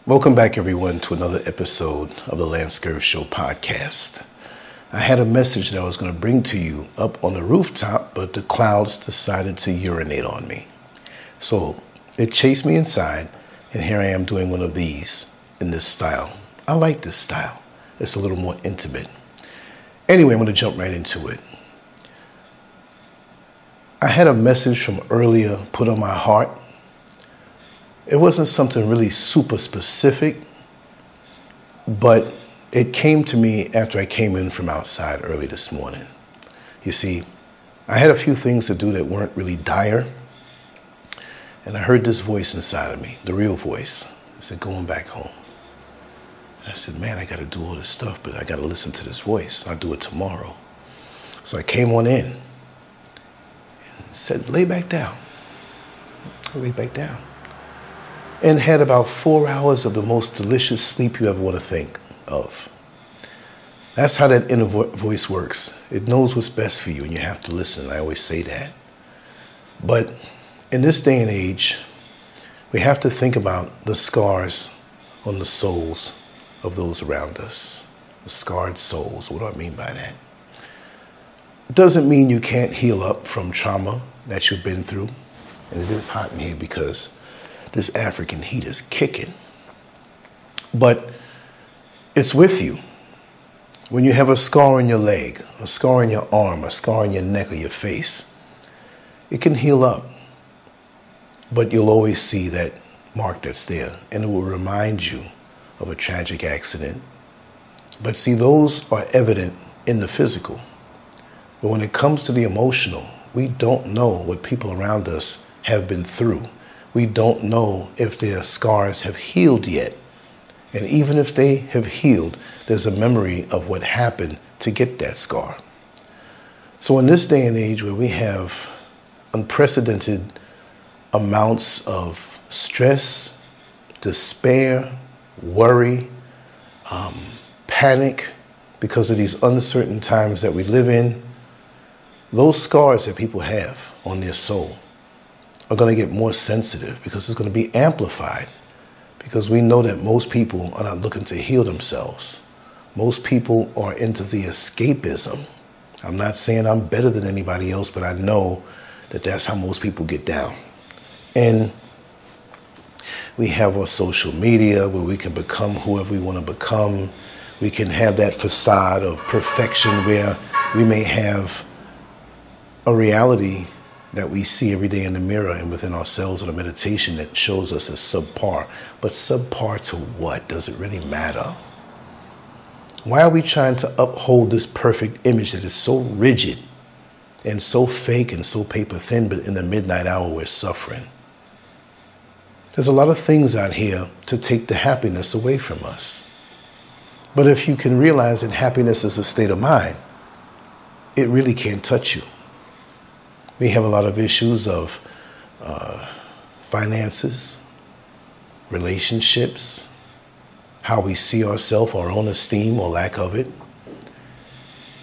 Welcome back, everyone, to another episode of the LANCESCURV Show Podcast. I had a message that I was going to bring to you up on the rooftop, but the clouds decided to urinate on me. So it chased me inside, and here I am doing one of these in this style. I like this style. It's a little more intimate. Anyway, I'm going to jump right into it. I had a message from earlier put on my heart. It wasn't something really super specific, but it came to me after I came in from outside early this morning. You see, I had a few things to do that weren't really dire, and I heard this voice inside of me, the real voice. I said, going back home. And I said, man, I got to do all this stuff, but I got to listen to this voice. I'll do it tomorrow. So I came on in and said, lay back down. I lay back down. And had about 4 hours of the most delicious sleep you ever want to think of. That's how that inner voice works. It knows what's best for you, and you have to listen. I always say that. But in this day and age, we have to think about the scars on the souls of those around us. The scarred souls. What do I mean by that? It doesn't mean you can't heal up from trauma that you've been through. And it is hot in here because this African heat is kicking. But it's with you. When you have a scar on your leg, a scar on your arm, a scar on your neck or your face, it can heal up. But you'll always see that mark that's there, and it will remind you of a tragic accident. But see, those are evident in the physical. But when it comes to the emotional, we don't know what people around us have been through. We don't know if their scars have healed yet. And even if they have healed, there's a memory of what happened to get that scar. So in this day and age where we have unprecedented amounts of stress, despair, worry, panic because of these uncertain times that we live in, those scars that people have on their soul are going to get more sensitive because it's going to be amplified, because we know that most people are not looking to heal themselves. Most people are into the escapism. I'm not saying I'm better than anybody else, but I know that that's how most people get down. And we have our social media where we can become whoever we want to become. We can have that facade of perfection where we may have a reality that we see every day in the mirror and within ourselves or a meditation that shows us as subpar. But subpar to what? Does it really matter? Why are we trying to uphold this perfect image that is so rigid and so fake and so paper thin, but in the midnight hour we're suffering? There's a lot of things out here to take the happiness away from us. But if you can realize that happiness is a state of mind, it really can't touch you. We have a lot of issues of finances, relationships, how we see ourselves, our own esteem or lack of it.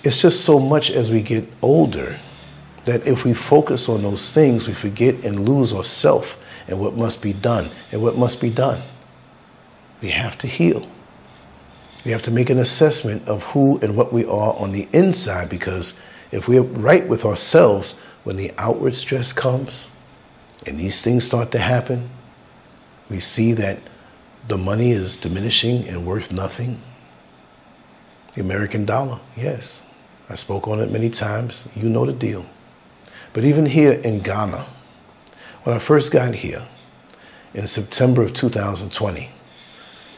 It's just so much as we get older that if we focus on those things, we forget and lose ourselves and what must be done. And what must be done? We have to heal. We have to make an assessment of who and what we are on the inside, because if we're right with ourselves, when the outward stress comes and these things start to happen, we see that the money is diminishing and worth nothing. The American dollar, yes. I spoke on it many times. You know the deal. But even here in Ghana, when I first got here in September of 2020,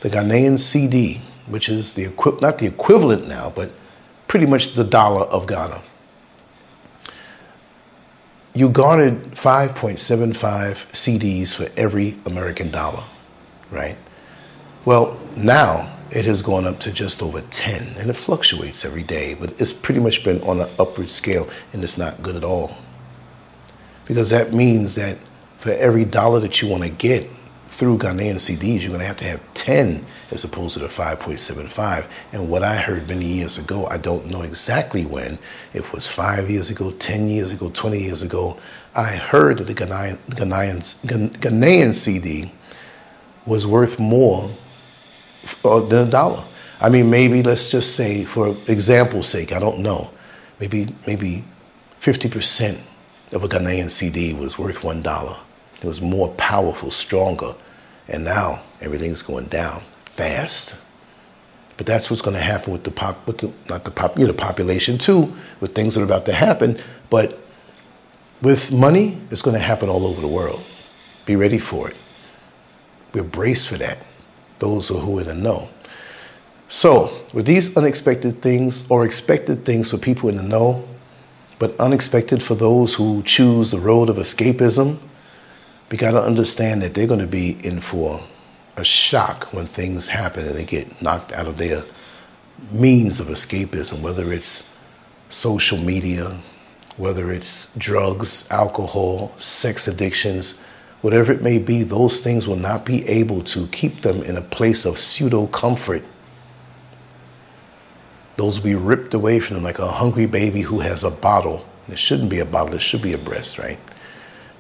the Ghanaian CD, which is not the equivalent now, but pretty much the dollar of Ghana, you garnered 5.75 CDs for every American dollar, right? Well, now it has gone up to just over 10, and it fluctuates every day, but it's pretty much been on an upward scale, and it's not good at all. Because that means that for every dollar that you want to get through Ghanaian CDs, you're going to have 10 as opposed to the 5.75. And what I heard many years ago, I don't know exactly when, if it was 5 years ago, 10 years ago, 20 years ago, I heard that the Ghanaian CD was worth more than a dollar. I mean, maybe let's just say, for example's sake, I don't know, maybe 50% of a Ghanaian CD was worth $1. It was more powerful, stronger, and now everything's going down fast. But that's what's going to happen with the population too, with things that are about to happen. But with money, it's going to happen all over the world. Be ready for it. We're braced for that, those who are in the know. So with these unexpected things, or expected things for people in the know, but unexpected for those who choose the road of escapism, we got to understand that they're going to be in for a shock when things happen and they get knocked out of their means of escapism, whether it's social media, whether it's drugs, alcohol, sex addictions, whatever it may be. Those things will not be able to keep them in a place of pseudo comfort. Those will be ripped away from them like a hungry baby who has a bottle. It shouldn't be a bottle, it should be a breast, right?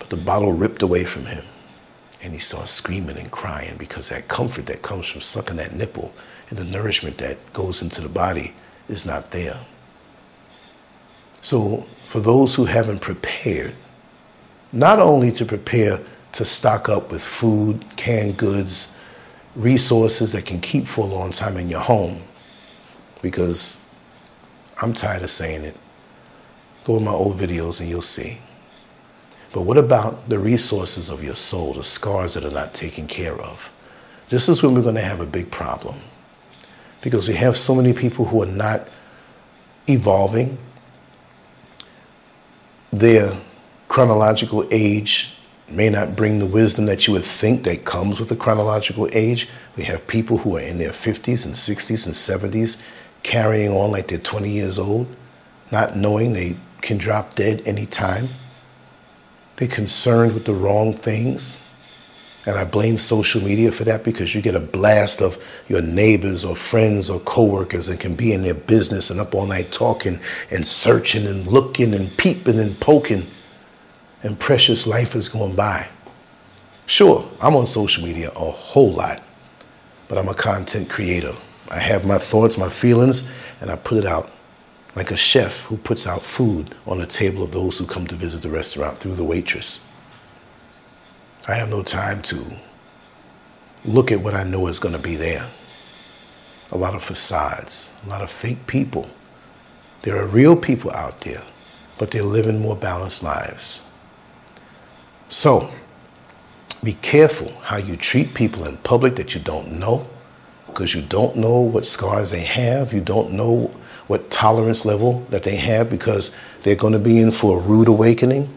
But the bottle ripped away from him. And he starts screaming and crying because that comfort that comes from sucking that nipple and the nourishment that goes into the body is not there. So for those who haven't prepared, not only to prepare to stock up with food, canned goods, resources that can keep for a long time in your home, because I'm tired of saying it. Go to my old videos and you'll see. But what about the resources of your soul, the scars that are not taken care of? This is when we're going to have a big problem, because we have so many people who are not evolving. Their chronological age may not bring the wisdom that you would think that comes with a chronological age. We have people who are in their 50s and 60s and 70s carrying on like they're 20 years old, not knowing they can drop dead anytime. They're concerned with the wrong things. And I blame social media for that, because you get a blast of your neighbors or friends or coworkers and can be in their business and up all night talking and searching and looking and peeping and poking, and precious life is going by. Sure, I'm on social media a whole lot, but I'm a content creator. I have my thoughts, my feelings, and I put it out like a chef who puts out food on the table of those who come to visit the restaurant through the waitress. I have no time to look at what I know is going to be there. A lot of facades, a lot of fake people. There are real people out there, but they're living more balanced lives. So, be careful how you treat people in public that you don't know, because you don't know what scars they have. You don't know what tolerance level that they have, because they're going to be in for a rude awakening,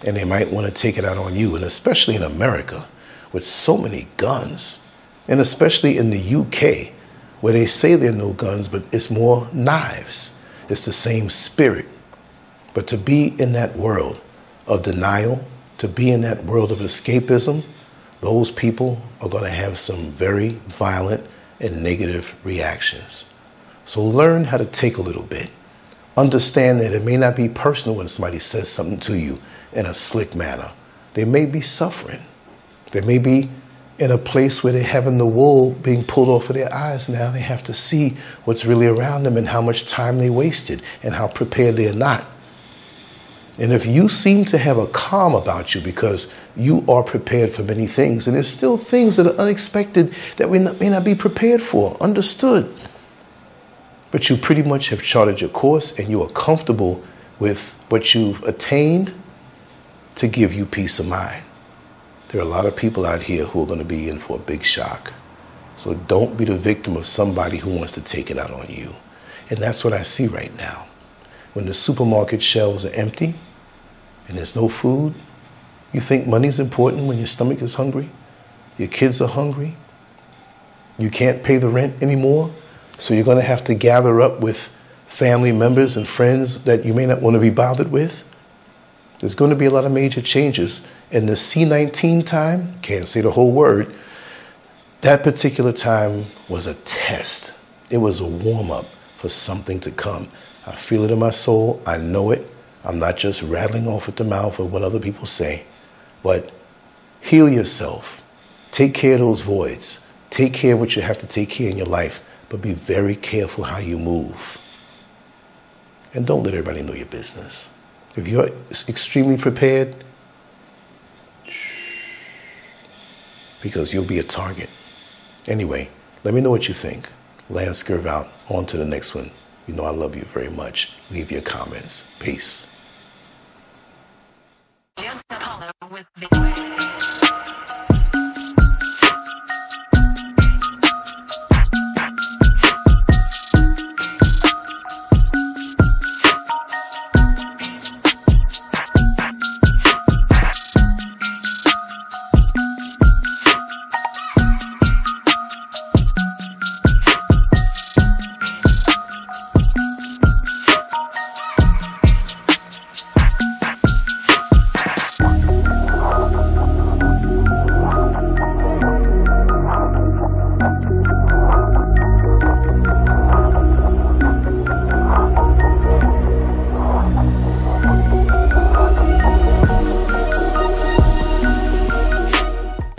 and they might want to take it out on you. And especially in America with so many guns, and especially in the UK where they say there are no guns, but it's more knives. It's the same spirit. But to be in that world of denial, to be in that world of escapism, those people are going to have some very violent and negative reactions. So learn how to take a little bit. Understand that it may not be personal when somebody says something to you in a slick manner. They may be suffering. They may be in a place where they're having the wool being pulled off of their eyes. Now they have to see what's really around them and how much time they wasted and how prepared they're not. And if you seem to have a calm about you because you are prepared for many things, and there's still things that are unexpected that we may not be prepared for, understood. But you pretty much have charted your course and you are comfortable with what you've attained to give you peace of mind. There are a lot of people out here who are going to be in for a big shock. So don't be the victim of somebody who wants to take it out on you. And that's what I see right now. When the supermarket shelves are empty and there's no food, you think money's important when your stomach is hungry? Your kids are hungry? You can't pay the rent anymore? So you're going to have to gather up with family members and friends that you may not want to be bothered with? There's going to be a lot of major changes. And the C-19 time, can't say the whole word, that particular time was a test. It was a warm-up for something to come. I feel it in my soul. I know it. I'm not just rattling off at the mouth of what other people say, but heal yourself. Take care of those voids. Take care of what you have to take care in your life, but be very careful how you move. And don't let everybody know your business. If you're extremely prepared, because you'll be a target. Anyway, let me know what you think. LANCESCURV out. On to the next one. You know I love you very much. Leave your comments. Peace.